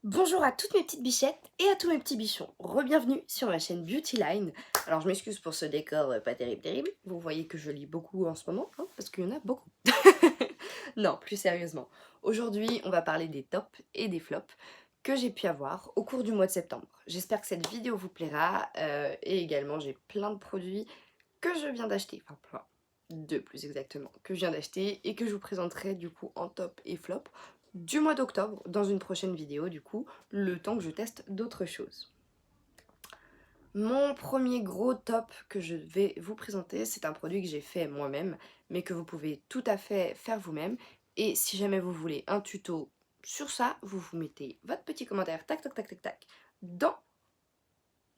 Bonjour à toutes mes petites bichettes et à tous mes petits bichons. Re-bienvenue sur ma chaîne Beautyline. Alors je m'excuse pour ce décor pas terrible. Vous voyez que je lis beaucoup en ce moment, hein, parce qu'il y en a beaucoup. Non, plus sérieusement. Aujourd'hui, on va parler des tops et des flops que j'ai pu avoir au cours du mois de septembre. J'espère que cette vidéo vous plaira. Et également, j'ai plein de produits que je viens d'acheter. Enfin, plein. Deux plus exactement. Que je viens d'acheter et que je vous présenterai du coup en top et flop du mois d'octobre dans une prochaine vidéo du coup, le temps que je teste d'autres choses. Mon premier gros top que je vais vous présenter, c'est un produit que j'ai fait moi-même, mais que vous pouvez tout à fait faire vous-même. Et si jamais vous voulez un tuto sur ça, vous mettez votre petit commentaire, tac tac tac tac tac, dans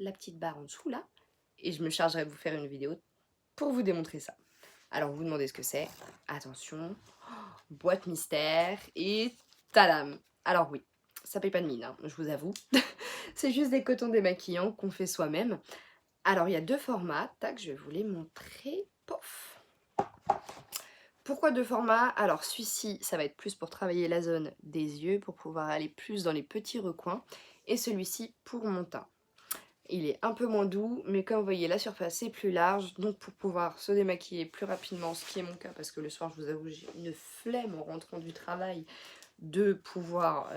la petite barre en dessous là, et je me chargerai de vous faire une vidéo pour vous démontrer ça. Alors vous demandez ce que c'est, attention, boîte mystère et tadam. Alors oui, ça paye pas de mine, hein, je vous avoue. C'est juste des cotons démaquillants qu'on fait soi-même. Alors il y a deux formats, tac, je vais vous les montrer. Pof. Pourquoi deux formats? Alors celui-ci, ça va être plus pour travailler la zone des yeux, pour pouvoir aller plus dans les petits recoins. Et celui-ci pour mon teint. Il est un peu moins doux, mais comme vous voyez, la surface est plus large, donc pour pouvoir se démaquiller plus rapidement, ce qui est mon cas, parce que le soir, je vous avoue, j'ai une flemme en rentrant du travail de pouvoir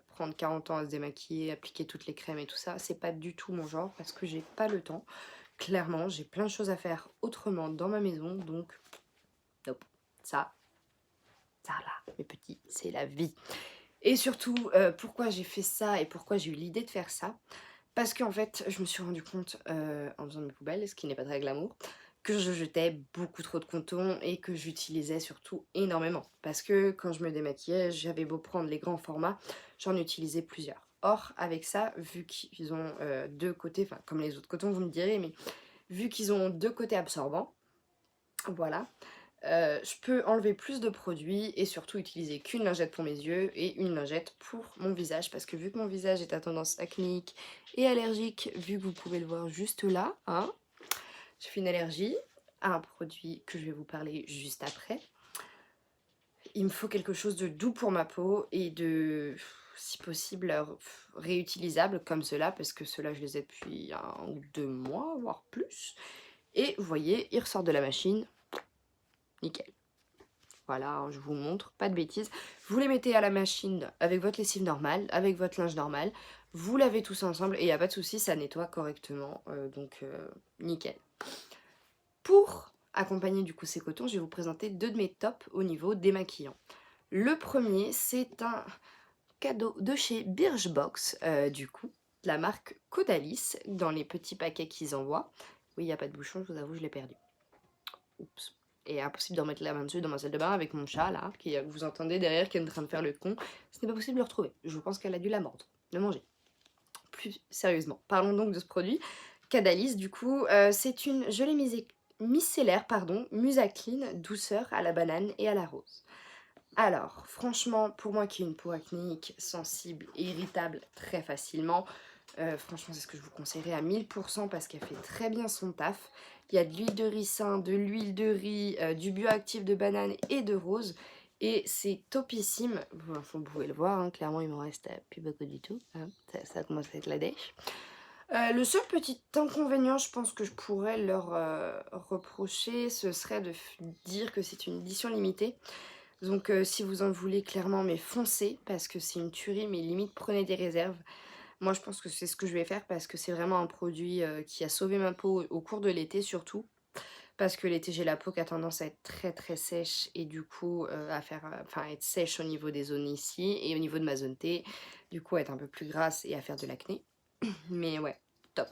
prendre 40 ans à se démaquiller, appliquer toutes les crèmes et tout ça. C'est pas du tout mon genre, parce que j'ai pas le temps. Clairement, j'ai plein de choses à faire autrement dans ma maison, donc nope, ça là, mes petits, c'est la vie. Et surtout, pourquoi j'ai fait ça et pourquoi j'ai eu l'idée de faire ça? Parce qu'en fait, je me suis rendu compte, en faisant mes poubelles, ce qui n'est pas très glamour, que je jetais beaucoup trop de coton et que j'utilisais surtout énormément. Parce que quand je me démaquillais, j'avais beau prendre les grands formats, j'en utilisais plusieurs. Or, avec ça, vu qu'ils ont deux côtés, enfin comme les autres cotons, vous me direz, mais vu qu'ils ont deux côtés absorbants, voilà, je peux enlever plus de produits et surtout utiliser qu'une lingette pour mes yeux et une lingette pour mon visage parce que vu que mon visage est à tendance acnéique et allergique, vu que vous pouvez le voir juste là, hein, j'ai fait une allergie à un produit que je vais vous parler juste après. Il me faut quelque chose de doux pour ma peau et de, si possible, réutilisable comme cela parce que ceux-là je les ai depuis 1 ou 2 mois, voire plus. Et vous voyez, il ressort de la machine, nickel. Voilà, hein, je vous montre, pas de bêtises. Vous les mettez à la machine avec votre lessive normale, avec votre linge normal. Vous lavez tout ça ensemble et il n'y a pas de souci, ça nettoie correctement. Donc, nickel. Pour accompagner du coup ces cotons, je vais vous présenter deux de mes tops au niveau démaquillant. Le premier, c'est un cadeau de chez Birchbox, du coup, de la marque Caudalis, dans les petits paquets qu'ils envoient. Oui, il n'y a pas de bouchon, je vous avoue, je l'ai perdu. Oups. Et impossible de remettre la main dessus dans ma salle de bain avec mon chat là, qui vous entendez derrière qui est en train de faire le con. Ce n'est pas possible de le retrouver. Je pense qu'elle a dû la mordre, le manger. Plus sérieusement, parlons donc de ce produit. Cadalis, du coup, c'est une gelée micellaire, pardon, Musacline, douceur à la banane et à la rose. Alors, franchement, pour moi qui ai une peau acnéique, sensible et irritable très facilement, franchement, c'est ce que je vous conseillerais à 1000% parce qu'elle fait très bien son taf. Il y a de l'huile de ricin, de l'huile de riz, du bioactif de banane et de rose. Et c'est topissime. Vous pouvez le voir, hein, clairement, il me reste plus beaucoup du tout. Hein. Ça commence à être la dèche. Le seul petit inconvénient, je pense que je pourrais leur reprocher, ce serait de dire que c'est une édition limitée. Donc si vous en voulez clairement, mais foncez, parce que c'est une tuerie, mais limite prenez des réserves. Moi je pense que c'est ce que je vais faire, parce que c'est vraiment un produit qui a sauvé ma peau au cours de l'été surtout. Parce que l'été j'ai la peau qui a tendance à être très très sèche, et du coup enfin être sèche au niveau des zones ici, et au niveau de ma zone T, du coup être un peu plus grasse et à faire de l'acné. Mais ouais, top.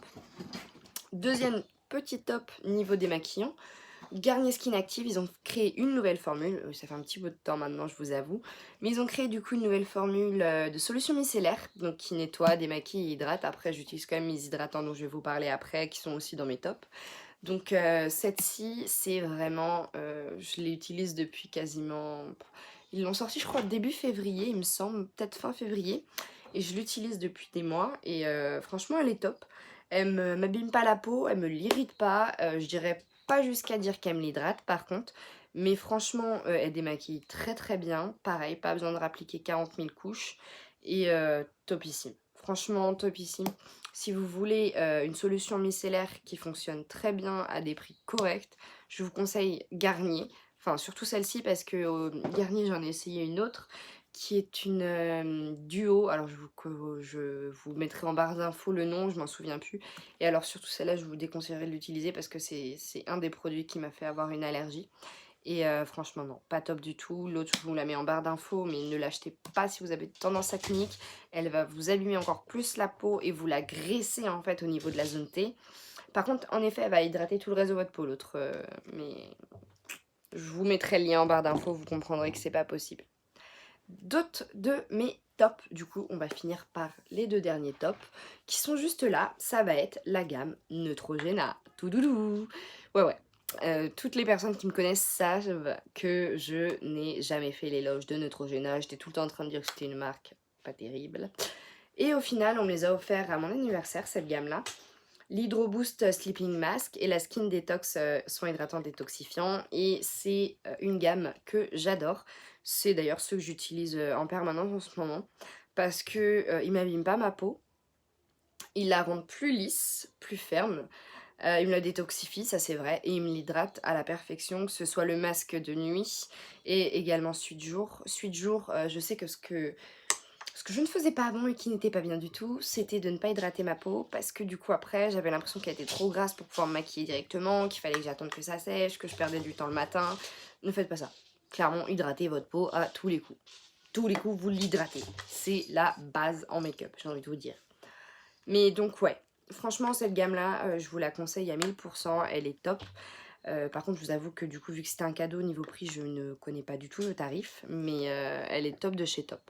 Deuxième petit top niveau démaquillant. Garnier Skin Active, ils ont créé une nouvelle formule, ça fait un petit bout de temps maintenant je vous avoue, mais ils ont créé du coup une nouvelle formule de solution micellaire, donc qui nettoie, démaquille et hydrate. Après j'utilise quand même mes hydratants dont je vais vous parler après, qui sont aussi dans mes tops. Donc cette-ci, c'est vraiment, je l'utilise depuis quasiment, ils l'ont sorti je crois début février il me semble, peut-être fin février, et je l'utilise depuis des mois, et franchement elle est top. Elle ne m'abîme pas la peau, elle me l'irrite pas, je dirais pas jusqu'à dire qu'elle me l'hydrate par contre, mais franchement elle démaquille très très bien, pareil, pas besoin de rappliquer 40 000 couches, et topissime. Franchement, topissime. Si vous voulez une solution micellaire qui fonctionne très bien à des prix corrects, je vous conseille Garnier. Enfin, surtout celle-ci parce que Garnier, j'en ai essayé une autre qui est une duo. Alors, je vous mettrai en barre d'infos le nom, je m'en souviens plus. Et alors, surtout celle-là, je vous déconseillerais de l'utiliser parce que c'est un des produits qui m'a fait avoir une allergie. Et franchement, non, pas top du tout. L'autre, je vous la mets en barre d'infos, mais ne l'achetez pas si vous avez tendance acnéique. Elle va vous abîmer encore plus la peau et vous la graisser en fait au niveau de la zone T. Par contre, en effet, elle va hydrater tout le reste de votre peau, l'autre. Mais je vous mettrai le lien en barre d'infos, vous comprendrez que c'est pas possible. D'autres de mes tops, du coup, on va finir par les deux derniers tops, qui sont juste là. Ça va être la gamme Neutrogena. Tout doudou. Ouais. Toutes les personnes qui me connaissent savent que je n'ai jamais fait l'éloge de Neutrogena. J'étais tout le temps en train de dire que c'était une marque pas terrible. Et au final, on me les a offerts à mon anniversaire, cette gamme-là. L'Hydro Boost Sleeping Mask et la Skin Detox soin hydratant détoxifiant. Et c'est une gamme que j'adore. C'est d'ailleurs ceux que j'utilise en permanence en ce moment. Parce que ils m'abîment pas ma peau. Ils la rendent plus lisse, plus ferme. Il me la détoxifie, ça c'est vrai, et il me l'hydrate à la perfection, que ce soit le masque de nuit et également Suite Jour. Suite Jour, je sais que ce que je ne faisais pas avant et qui n'était pas bien du tout, c'était de ne pas hydrater ma peau, parce que du coup après, j'avais l'impression qu'elle était trop grasse pour pouvoir me maquiller directement, qu'il fallait que j'attende que ça sèche, que je perdais du temps le matin. Ne faites pas ça. Clairement, hydratez votre peau à tous les coups. Tous les coups, vous l'hydratez. C'est la base en make-up, j'ai envie de vous dire. Mais donc ouais, franchement cette gamme là, je vous la conseille à 1000%, elle est top. Par contre je vous avoue que du coup vu que c'était un cadeau niveau prix, je ne connais pas du tout le tarif, mais elle est top de chez top.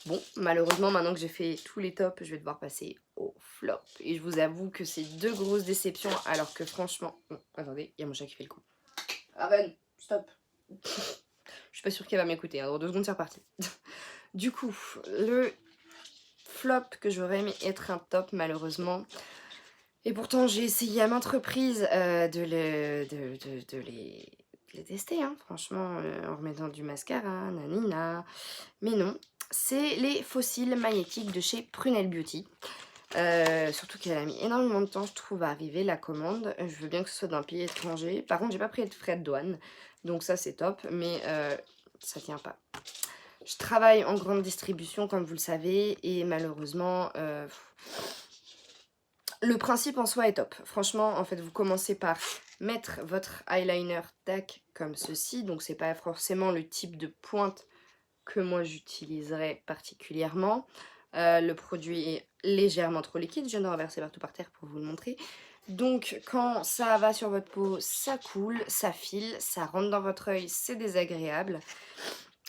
Bon, malheureusement maintenant que j'ai fait tous les tops, je vais devoir passer au flop. Et je vous avoue que c'est deux grosses déceptions alors que franchement... Bon, attendez, il y a mon chat qui fait le coup. Arrête, stop. Je suis pas sûre qu'elle va m'écouter, hein. Dans 2 secondes c'est reparti. Du coup, le flop que j'aurais aimé être un top malheureusement. Et pourtant j'ai essayé à maintes reprises de les tester, hein, franchement, en remettant du mascara, nanina. Mais non, c'est les fossiles magnétiques de chez Prunelle Beauty. Surtout qu'elle a mis énormément de temps, je trouve, à arriver la commande. Je veux bien que ce soit d'un pays étranger. Par contre, j'ai pas pris de frais de douane, donc ça c'est top, mais ça tient pas. Je travaille en grande distribution, comme vous le savez, et malheureusement, le principe en soi est top. Franchement, en fait, vous commencez par mettre votre eyeliner tac comme ceci. Donc, c'est pas forcément le type de pointe que moi j'utiliserais particulièrement. Le produit est légèrement trop liquide. Je viens de renverser partout par terre pour vous le montrer. Donc, quand ça va sur votre peau, ça coule, ça file, ça rentre dans votre œil, c'est désagréable.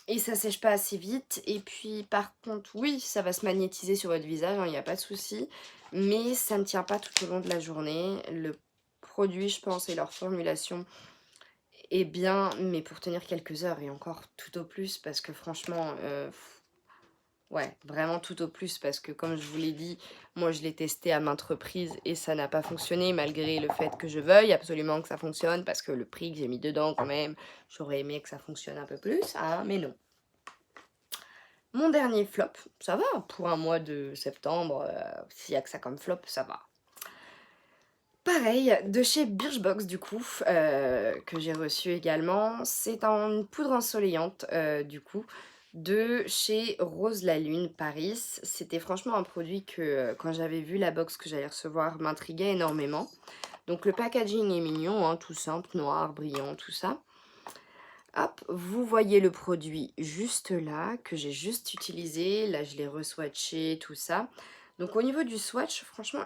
Et ça sèche pas assez vite. Et puis par contre, oui, ça va se magnétiser sur votre visage, il n'y a pas de souci. Mais ça ne tient pas tout au long de la journée. Le produit, je pense, et leur formulation est bien, mais pour tenir quelques heures et encore tout au plus. Parce que franchement, ouais, vraiment tout au plus. Parce que comme je vous l'ai dit, moi je l'ai testé à maintes reprises et ça n'a pas fonctionné. Malgré le fait que je veuille absolument que ça fonctionne. Parce que le prix que j'ai mis dedans quand même, j'aurais aimé que ça fonctionne un peu plus, hein, mais non. Mon dernier flop, ça va, pour un mois de septembre, s'il n'y a que ça comme flop, ça va. Pareil, de chez Birchbox du coup, que j'ai reçu également, c'est une poudre ensoleillante du coup, de chez Rose la Lune Paris. C'était franchement un produit que quand j'avais vu la box que j'allais recevoir m'intriguait énormément. Donc le packaging est mignon, hein, tout simple, noir, brillant, tout ça. Hop, vous voyez le produit juste là, que j'ai juste utilisé. Là, je l'ai re-swatché, tout ça. Donc, au niveau du swatch, franchement,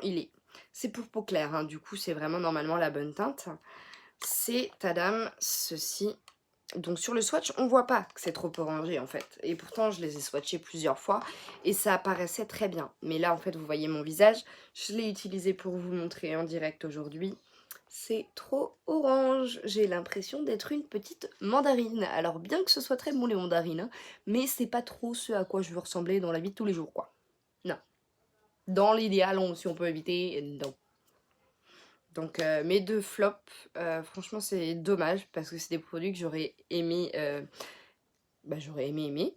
c'est pour peau claire, hein. Du coup, c'est vraiment normalement la bonne teinte. C'est, tadam, ceci. Donc, sur le swatch, on voit pas que c'est trop orangé, en fait. Et pourtant, je les ai swatchés plusieurs fois et ça apparaissait très bien. Mais là, en fait, vous voyez mon visage. Je l'ai utilisé pour vous montrer en direct aujourd'hui. C'est trop orange, j'ai l'impression d'être une petite mandarine. Alors bien que ce soit très bon les mandarines, hein, mais c'est pas trop ce à quoi je veux ressembler dans la vie de tous les jours, quoi. Non. Dans l'idéal, si on peut éviter, non. Donc mes deux flops, franchement c'est dommage parce que c'est des produits que j'aurais aimé bah, j'aurais aimé.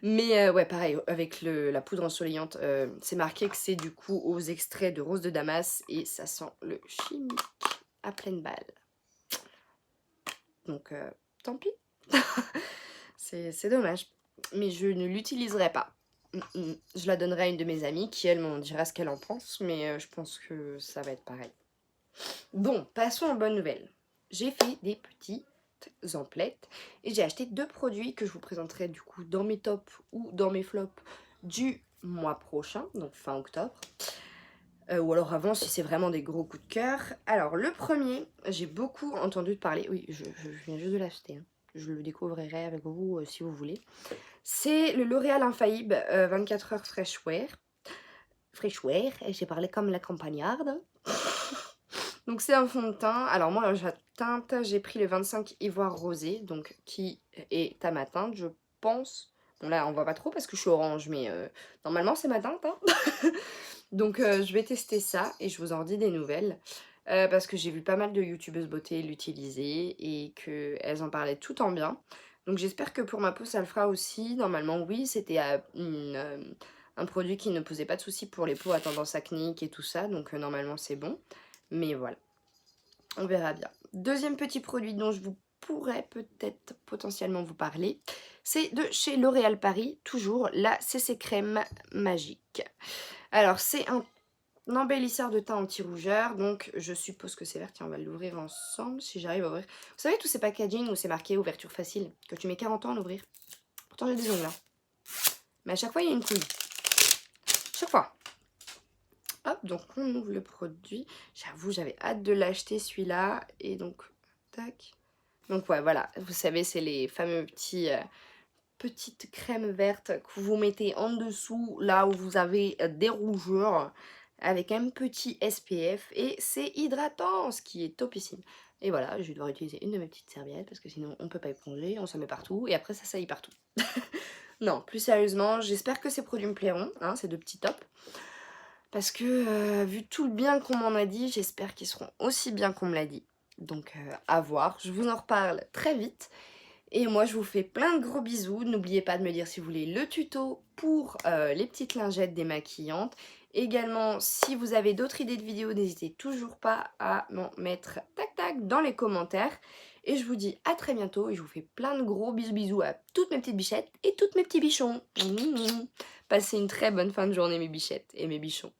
Mais ouais, pareil, avec la poudre ensoleillante, c'est marqué que c'est du coup aux extraits de rose de Damas et ça sent le chimique à pleine balle. Donc tant pis. C'est dommage. Mais je ne l'utiliserai pas. Je la donnerai à une de mes amies qui, elle, m'en dira ce qu'elle en pense, mais je pense que ça va être pareil. Bon, passons aux bonnes nouvelles. J'ai fait des petites emplettes et j'ai acheté 2 produits que je vous présenterai du coup dans mes tops ou dans mes flops du mois prochain, donc fin octobre. Ou alors avant si c'est vraiment des gros coups de cœur. Alors le premier, j'ai beaucoup entendu parler, oui je viens juste de l'acheter, hein. Je le découvrirai avec vous si vous voulez. C'est le L'Oréal Infaillible 24 heures Fresh Wear. Fresh Wear, et j'ai parlé comme la campagnarde. Donc c'est un fond de teint. Alors moi, la teinte, j'ai pris le 25 Ivoire Rosé, donc qui est à ma teinte, je pense. Bon là, on voit pas trop parce que je suis orange, mais normalement c'est ma teinte, hein. Donc je vais tester ça et je vous en dis des nouvelles. Parce que j'ai vu pas mal de youtubeuses beauté l'utiliser et qu'elles en parlaient tout en bien. Donc j'espère que pour ma peau ça le fera aussi. Normalement oui, c'était un produit qui ne posait pas de soucis pour les peaux à tendance acnéique et tout ça. Donc normalement c'est bon. Mais voilà, on verra bien. Deuxième petit produit dont je vous pourrais peut-être potentiellement vous parler, c'est de chez L'Oréal Paris, toujours la CC Crème Magique. Alors c'est un embellisseur de teint anti-rougeur, donc je suppose que c'est vert. Tiens, on va l'ouvrir ensemble si j'arrive à ouvrir. Vous savez tous ces packaging où c'est marqué ouverture facile, que tu mets 40 ans à l'ouvrir. Pourtant j'ai des ongles là. Mais à chaque fois il y a une couille. Chaque fois. Hop, donc on ouvre le produit. J'avoue, j'avais hâte de l'acheter celui-là. Et donc, tac. Donc ouais, voilà. Vous savez, c'est les fameux petites crèmes vertes que vous mettez en dessous, là où vous avez des rougeurs, avec un petit SPF. Et c'est hydratant, ce qui est topissime. Et voilà, je vais devoir utiliser une de mes petites serviettes, parce que sinon on peut pas éponger, on s'en met partout. Et après, ça salit partout. Non, plus sérieusement, j'espère que ces produits me plairont, hein, ces 2 petits tops. Parce que vu tout le bien qu'on m'en a dit, j'espère qu'ils seront aussi bien qu'on me l'a dit. Donc à voir, je vous en reparle très vite. Et moi je vous fais plein de gros bisous. N'oubliez pas de me dire si vous voulez le tuto pour les petites lingettes démaquillantes. Également, si vous avez d'autres idées de vidéos, n'hésitez toujours pas à m'en mettre tac tac dans les commentaires. Et je vous dis à très bientôt et je vous fais plein de gros bisous bisous à toutes mes petites bichettes et toutes mes petits bichons. Passez une très bonne fin de journée mes bichettes et mes bichons.